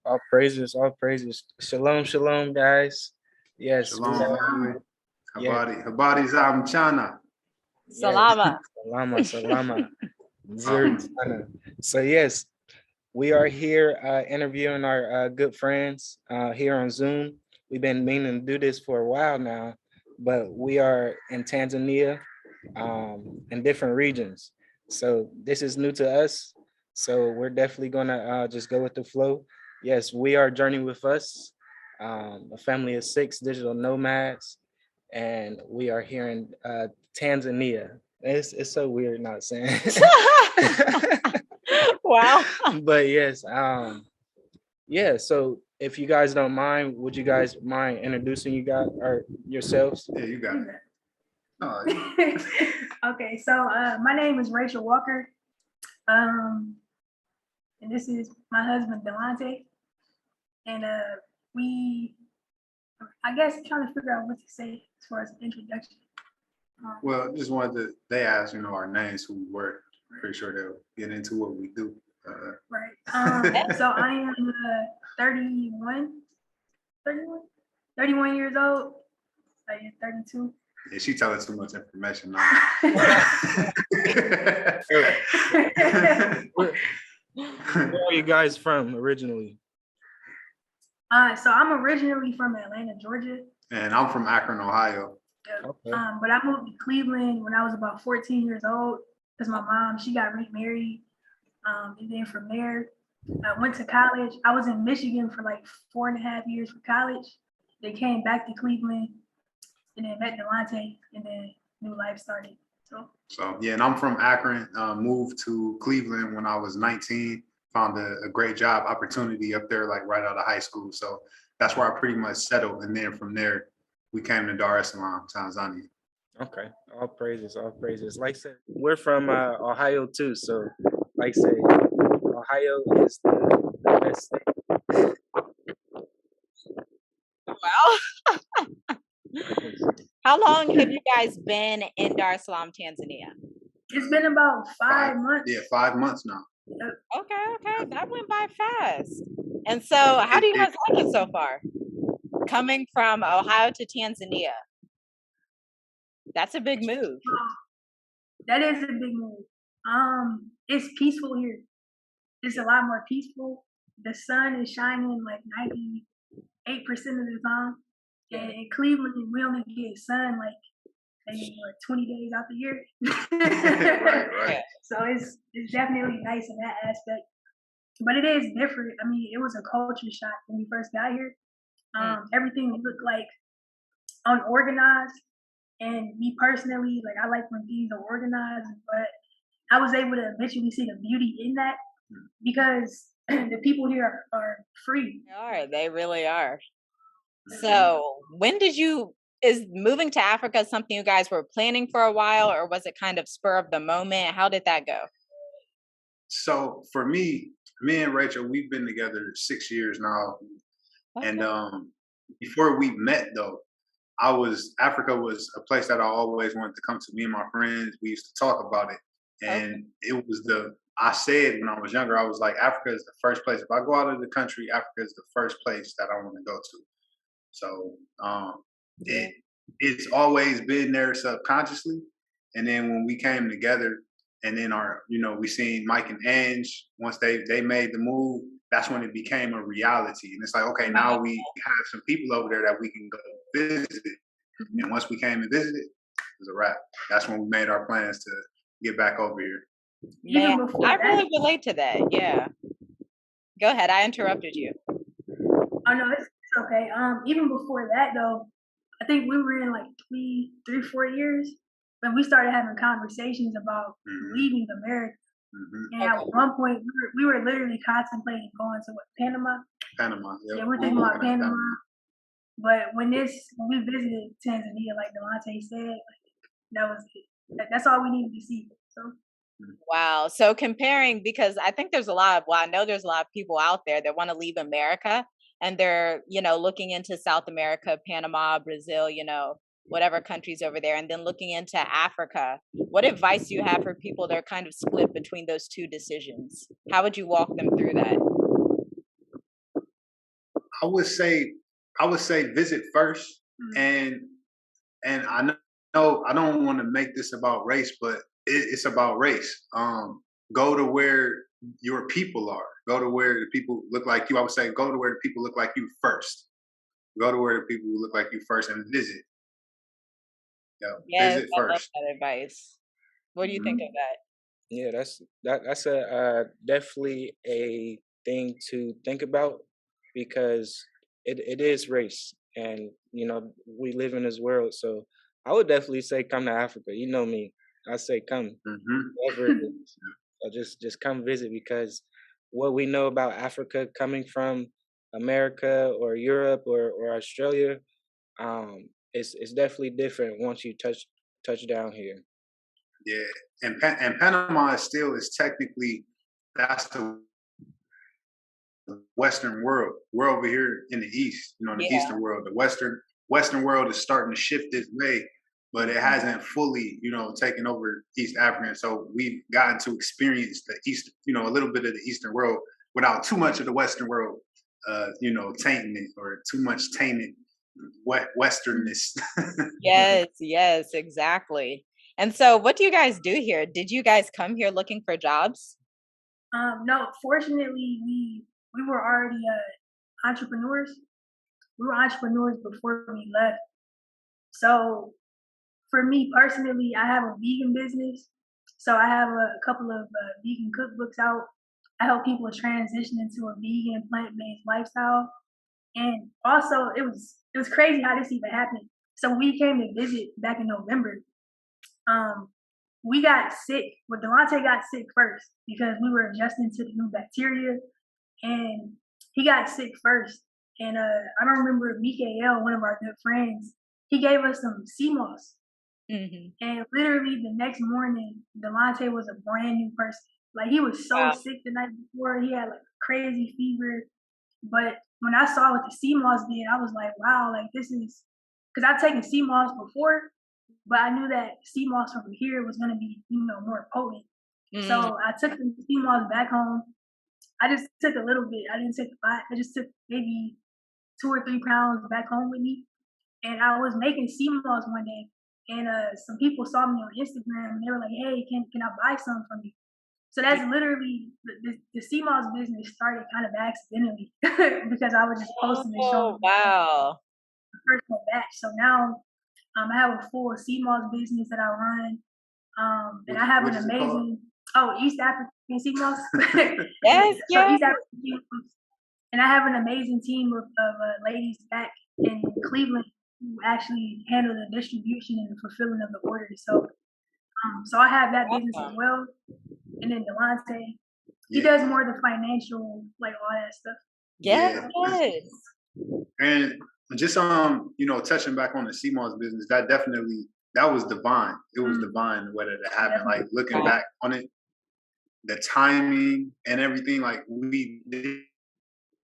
All praises, all praises. Shalom, shalom, guys. Yes, we Shalom, family. yeah. Habari za mchana. Salamaah. Salama, salama. Zuri sana. So yes, we are here interviewing our good friends here on Zoom. We've been meaning to do this for a while now, but we are in Tanzania, in different regions. So this is new to us. So we're definitely gonna just go with the flow. Yes, we are Journey with Us, a family of 6 digital nomads, and we are here in Tanzania. It's so weird not saying. Wow. But yes, yeah. So if you guys don't mind, would you guys mind introducing you guys or yourselves? Yeah, you got it. Oh, Okay, so my name is Rachel Walker, and this is my husband Delonte, and I guess trying to figure out what to say as far as introduction. well, just wanted to, they asked, our names, who we were. Pretty sure they'll get into what we do. Right. So I am 31 years old. I am 32. Yeah, she telling too much information now. Where are you guys from originally? So I'm originally from Atlanta, Georgia. And I'm from Akron, Ohio. Okay. But I moved to Cleveland when I was about 14 years old because my mom, she got remarried. And then from there, I went to college. I was in Michigan for like 4.5 years for college. They came back to Cleveland and then met Delonte, and then new life started. So yeah, and I'm from Akron, moved to Cleveland when I was 19, found a great job opportunity up there, like right out of high school. So that's where I pretty much settled. And then from there, we came to Dar es Salaam, Tanzania. Okay. All praises, all praises. Like I said, we're from Ohio too. So like I say, Ohio is the best state. Wow. How long have you guys been in Dar es Salaam, Tanzania? It's been about 5 months. Yeah, 5 months now. Okay. That went by fast. And so how do you guys like it so far? Coming from Ohio to Tanzania. That's a big move. That is a big move. It's peaceful here. It's a lot more peaceful. The sun is shining like 98% of the time. And in Cleveland, we only get sun like maybe 20 days out the year. Right. So it's definitely nice in that aspect. But it is different. I mean, it was a culture shock when we first got here. Everything looked like unorganized. And me personally, like I like when things are organized, but I was able to eventually see the beauty in that because the people here are free. They really are. So is moving to Africa something you guys were planning for a while, or was it kind of spur of the moment? How did that go? So for me and Rachel, we've been together 6 years now. Okay. And before we met though, Africa was a place that I always wanted to come to. Me and my friends, we used to talk about it. And it was I said when I was younger, I was like, Africa is the first place. If I go out of the country, Africa is the first place that I want to go to. So it's always been there subconsciously. And then when we came together and then we seen Mike and Ange, once they made the move, that's when it became a reality. And it's like, okay, now we have some people over there that we can go visit. And once we came and visited, it was a wrap. That's when we made our plans to get back over here. Yeah, I really relate to that. Yeah. Go ahead. I interrupted you. Oh no, it's okay. Even before that though, I think we were in like 4 years when we started having conversations about leaving America. And at one point, we were literally contemplating going to Panama. Panama, yeah. We're thinking about Panama. But when we visited Tanzania, like Delonte said, that was it. That's all we needed to see. So. Wow. So comparing, because I think I know there's a lot of people out there that want to leave America and they're, looking into South America, Panama, Brazil, whatever countries over there, and then looking into Africa. What advice do you have for people that are kind of split between those two decisions? How would you walk them through that? I would say visit first, Mm. and I know I don't want to make this about race, but it's about race. Go to where your people are. Go to where the people look like you. I would say go to where the people look like you first. Go to where the people look like you first and visit. Yeah, Yes, visit I love first. that advice. What do you think Hmm. of that? Yeah, that's a definitely a thing to think about because it is race, and we live in this world. So I would definitely say come to Africa. You know me, I say come Hmm. wherever it is. So just come visit because what we know about Africa coming from America or Europe or Australia, it's definitely different once you touch down here. Yeah, and and Panama is technically that's the Western world. We're over here in the East, the Yeah. Eastern world. The Western world is starting to shift this way, but it hasn't fully, taken over East Africa. And so we've gotten to experience the East, a little bit of the Eastern world without too much of the Western world, tainting it or too much tainted Westernness. Yes, yes, exactly. And so what do you guys do here? Did you guys come here looking for jobs? No, fortunately, we were already entrepreneurs. We were entrepreneurs before we left. So for me personally, I have a vegan business. So I have a couple of vegan cookbooks out. I help people transition into a vegan plant-based lifestyle. And also, it was crazy how this even happened. So we came to visit back in November. Um, we got sick. Well, Delonte got sick first because we were adjusting to the new bacteria, and he got sick first. And I remember Mikael, one of our good friends, he gave us some sea moss. Hmm. And literally the next morning, Delonte was a brand new person. Like he was so Wow. sick the night before. He had like crazy fever. But when I saw what the sea moss did, I was like, wow, like this is because I've taken sea moss before, but I knew that sea moss from here was gonna be, more potent. Mm. So I took the sea moss back home. I just took a little bit. I didn't take a lot. I just took maybe 2 or 3 pounds back home with me. And I was making sea moss one day, and some people saw me on Instagram, and they were like, "Hey, can I buy some from you?" So that's literally the sea moss business started kind of accidentally because I was just posting and Oh, showing wow. the personal batch. So now I have a full sea moss business that I run, and I have What an is it called? amazing East African sea moss. Yes, So yes. East African sea moss, and I have an amazing team of ladies back in Cleveland who actually handle the distribution and the fulfilling of the orders. So I have that business as Awesome. well. And then Delonte, he Yeah, does more of the financial, like all that stuff. Yes, yeah. yes. And just touching back on the CMOS business, that was divine. It was Mm, divine whether it happened. Like definitely. looking Wow. back on it, the timing and everything, like we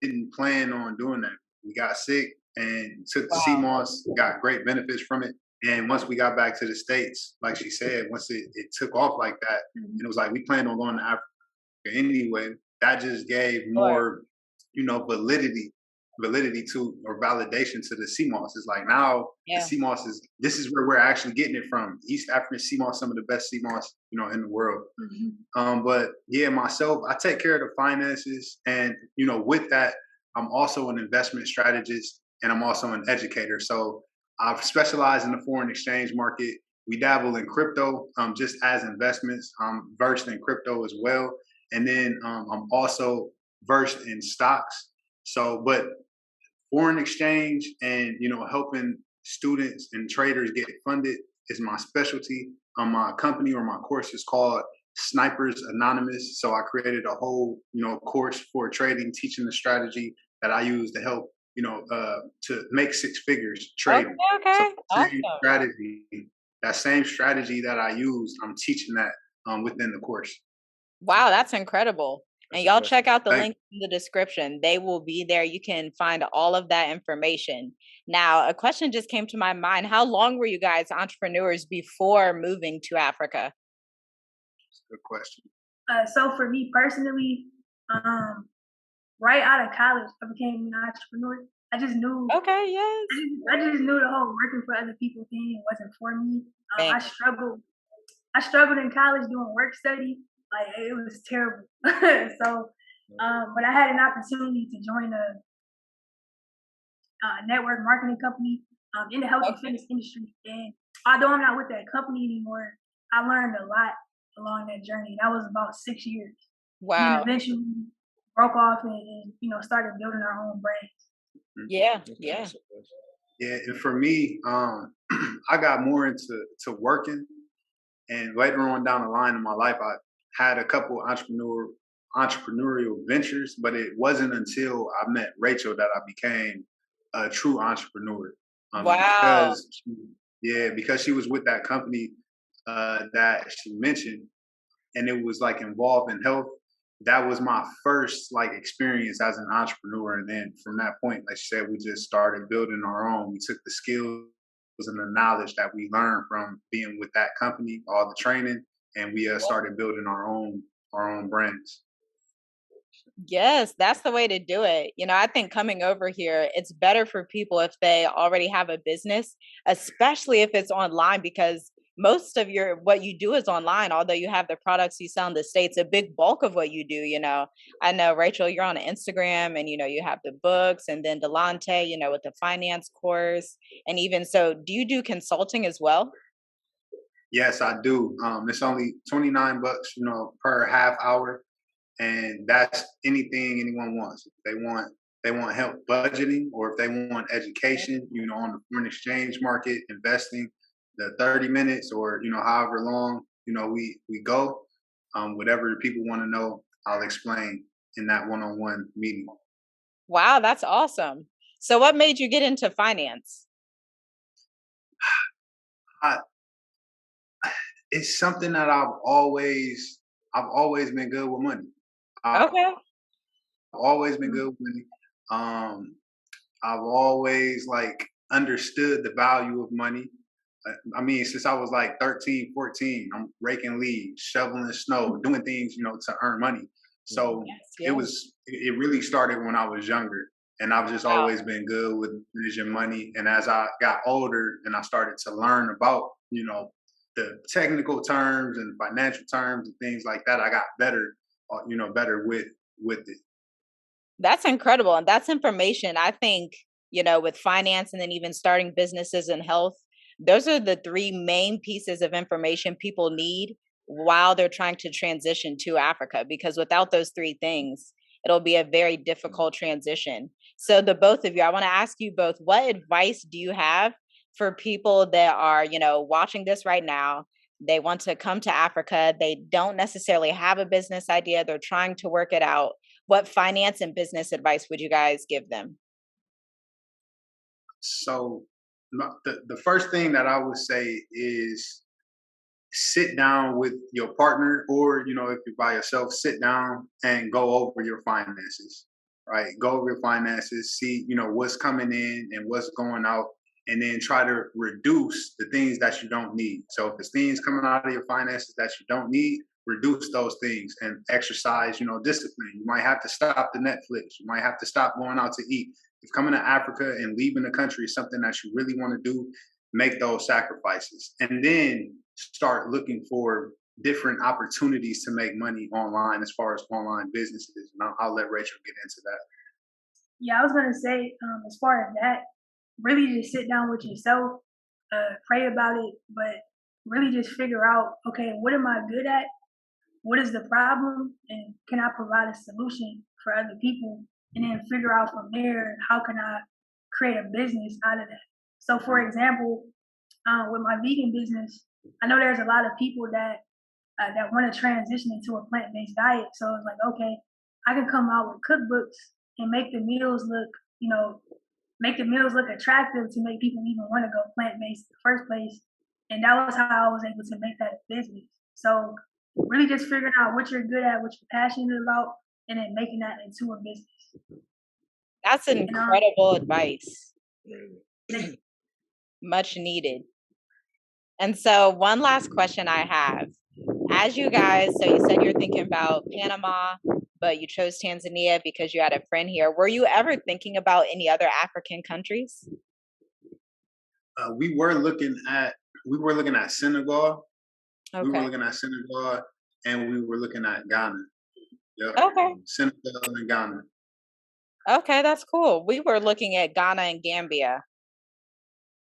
didn't plan on doing that. We got sick and took the Wow. CMOS, got great benefits from it. And once we got back to the States, like she said, once it took off like that, and Mhm. it was like we planned on going to Africa anyway, that just gave Sure. more, validity to or validation to the CMOS. It's like now the Yeah. CMOS this is where we're actually getting it from. East African CMOS, some of the best CMOS, in the world. Mhm. But yeah, myself, I take care of the finances, and with that, I'm also an investment strategist and I'm also an educator. So I've specialized in the foreign exchange market. We dabble in crypto, just as investments. I'm versed in crypto as well, and then I'm also versed in stocks. So, but foreign exchange and helping students and traders get funded is my specialty. My company or my course is called Snipers Anonymous. So I created a whole course for trading, teaching the strategy that I use to help to make 6 figures Okay, trading. So okay. Awesome. that same strategy that I use, I'm teaching that within the course. Wow, that's incredible. And That's y'all impressive. check out the Thank link in the description. They will be there. You can find all of that information. Now, a question just came to my mind. How long were you guys entrepreneurs before moving to Africa? Good question. So for me personally, um, right out of college, I became an entrepreneur. I just knew. Okay, yes. I just knew the whole working for other people thing wasn't for me. I Thanks. struggled. I struggled in college doing work study. Like it was terrible. So, but I had an opportunity to join a network marketing company in the health and fitness industry. And although I'm not with that company anymore, I learned a lot along that journey. That was about 6 years. Wow. And then eventually broke off and started building our own brand. Yeah, yeah. Yeah, and for me, I got more into working, and later on down the line in my life, I had a couple entrepreneurial ventures, but it wasn't until I met Rachel that I became a true entrepreneur. Wow. Because she was with that company that she mentioned, and it was like involved in health. That was my first like experience as an entrepreneur, and then from that point, like she said, we just started building our own. We took the skills and the knowledge that we learned from being with that company, all the training, and we started building our own brands. Yes, that's the way to do it. I think coming over here, it's better for people if they already have a business, especially if it's online, because most of what you do is online. Although you have the products you sell in the States, a big bulk of what you do, I know, Rachel, you're on Instagram and, you have the books, and then Delante, with the finance course. And even so, do you do consulting as well? Yes, I do. It's only $29, per half hour. And that's anything anyone wants. If they want help budgeting, or if they want education, on the foreign exchange market, investing, the 30 minutes or however long we go, whatever people want to know, I'll explain in that one-on-one meeting. Wow, that's awesome. So what made you get into finance? It's something that I've always been good with money. Okay. I've always been good with money. I've always understood the value of money. I mean, since I was like 13, 14, I'm raking leaves, shoveling snow, doing things, to earn money. So it really started when I was younger, and I've just always been good with managing money. And as I got older and I started to learn about, the technical terms and financial terms and things like that, I got better, better with it. That's incredible. And that's information. I think, with finance and then even starting businesses in health, those are the three main pieces of information people need while they're trying to transition to Africa, because without those three things, it'll be a very difficult transition. So the both of you, I want to ask you both, what advice do you have for people that are, watching this right now? They want to come to Africa. They don't necessarily have a business idea. They're trying to work it out. What finance and business advice would you guys give them? So the first thing that I would say is sit down with your partner, or, if you're by yourself, sit down and go over your finances, right? Go over your finances, see, what's coming in and what's going out, and then try to reduce the things that you don't need. So if there's things coming out of your finances that you don't need, reduce those things and exercise, discipline. You might have to stop the Netflix. You might have to stop going out to eat. If coming to Africa and leaving the country is something that you really want to do, make those sacrifices. And then start looking for different opportunities to make money online as far as online businesses. And I'll let Rachel get into that. Yeah, I was going to say, as far as that, really just sit down with yourself, pray about it, but really just figure out, okay, what am I good at? What is the problem? And can I provide a solution for other people? And then figure out from there, how can I create a business out of that? So for example, with my vegan business, I know there's a lot of people that want to transition into a plant-based diet. So it's like, okay, I can come out with cookbooks and make the meals look attractive to make people even want to go plant-based in the first place. And that was how I was able to make that a business. So really just figuring out what you're good at, what you're passionate about, and then making that into a business. That's incredible advice. Much needed. And so one last question I have. As you guys, so you said you're thinking about Panama, but you chose Tanzania because you had a friend here. Were you ever thinking about any other African countries? We were looking at Senegal. We were Okay. looking at Senegal, and we were looking at Ghana. Yep. Okay. Senegal and Ghana. Okay, that's cool. We were looking at Ghana and Gambia,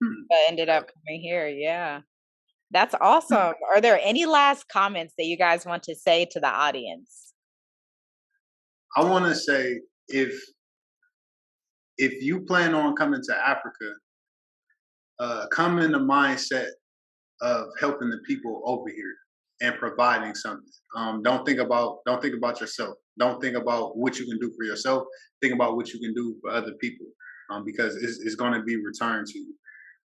but ended up coming here. Yeah. That's awesome. Are there any last comments that you guys want to say to the audience? I want to say if you plan on coming to Africa, come in the mindset of helping the people over here and providing something. Don't think about yourself. Don't think about what you can do for yourself. Think about what you can do for other people, because it's going to be returned to you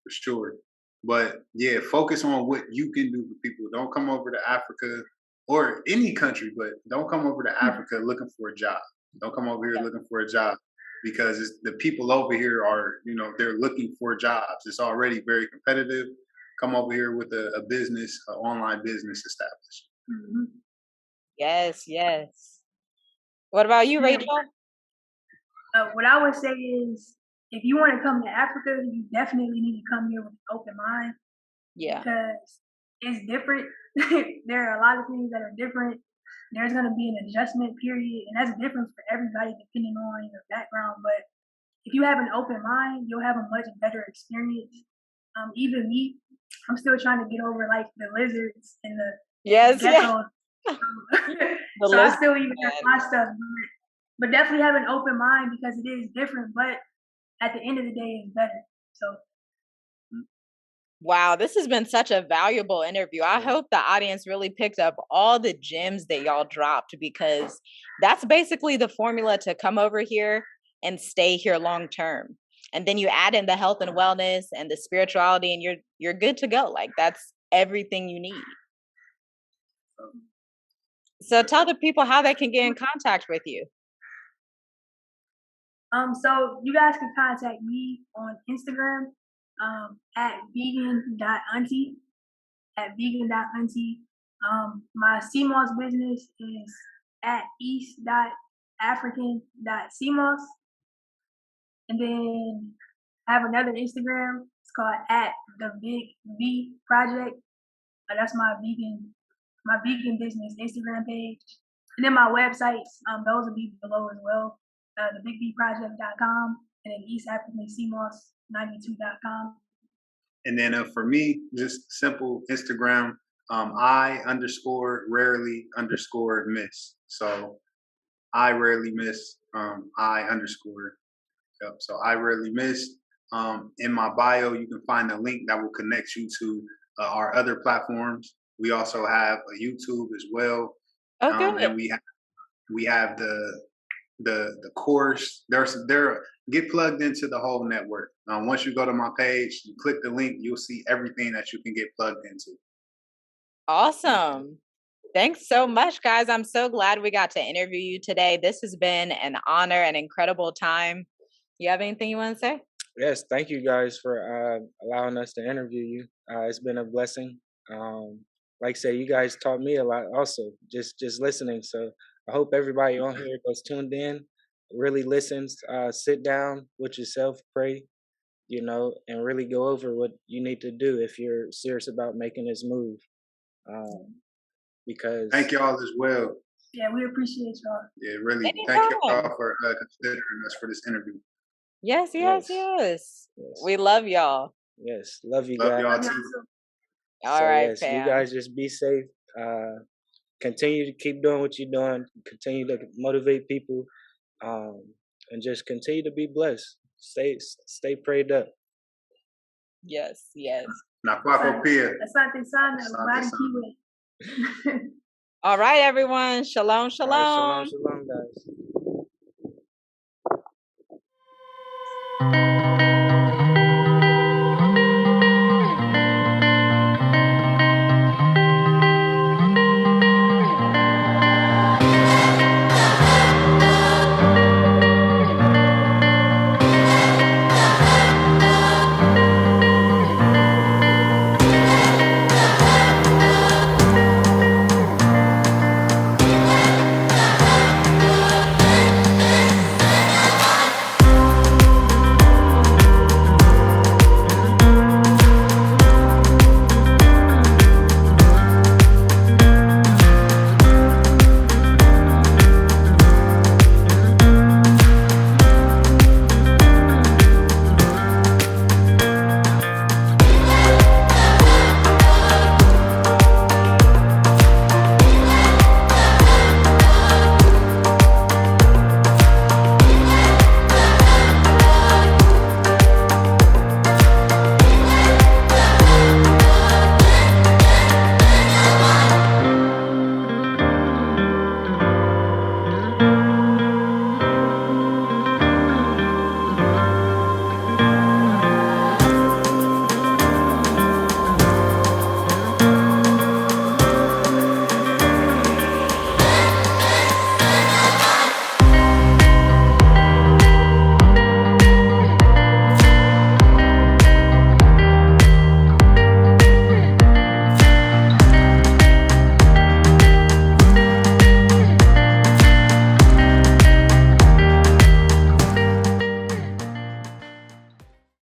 for sure. But yeah, focus on what you can do for people. Don't come over to Africa or any country, but don't come over to Africa looking for a job. Don't come over here looking for a job, because the people over here are, they're looking for jobs. It's already very competitive. Come over here with a business, an online business established. Mm-hmm. Yes, yes. What about you, Rachel? What I would say is, if you want to come to Africa, you definitely need to come here with an open mind. Yeah. Because it's different. There are a lot of things that are different. There's going to be an adjustment period, and that's different for everybody depending on your background. But if you have an open mind, you'll have a much better experience. Even me, I'm still trying to get over like the lizards and the geckos. So I still even have my stuff. But definitely have an open mind, because it is different. But at the end of the day, it's better. So. Wow, this has been such a valuable interview. I hope the audience really picked up all the gems that y'all dropped, because that's basically the formula to come over here and stay here long term. And then you add in the health and wellness and the spirituality, and you're good to go. Like, that's everything you need. So tell the people how they can get in contact with you. So you guys can contact me on Instagram at vegan.auntie, my CMOS business is at east.african.cmos. And then I have another Instagram. It's called at the Big V Project. That's my vegan business Instagram page. And then my websites, those will be below as well. thebigbproject.com and then eastafricancmos92.com. And then for me, just simple Instagram, I_rarely_miss. So I rarely miss, I_. Yep. So I rarely miss. In my bio, you can find a link that will connect you to our other platforms. We also have a YouTube as well. Okay. And we have the course. There get plugged into the whole network. Once you go to my page, you click the link, you'll see everything that you can get plugged into. Awesome. Thanks so much, guys. I'm so glad we got to interview you today. This has been an honor, an incredible time. You have anything you want to say? Yes, thank you guys for allowing us to interview you. It's been a blessing. Like I say, you guys taught me a lot also, just listening. So I hope everybody on here goes tuned in, really listens, sit down with yourself, pray, and really go over what you need to do if you're serious about making this move. Because thank y'all as well. Yeah, we appreciate y'all. Yeah, really. Thank y'all for considering us for this interview. Yes. We love y'all. Yes, love you love guys. Y'all too. All right, yes, fam. you guys just be safe. Continue to keep doing what you're doing. Continue to motivate people, and just continue to be blessed. Stay prayed up. Yes. Na kwako pia. Asante sana. All right, everyone. Shalom, Right, shalom, guys.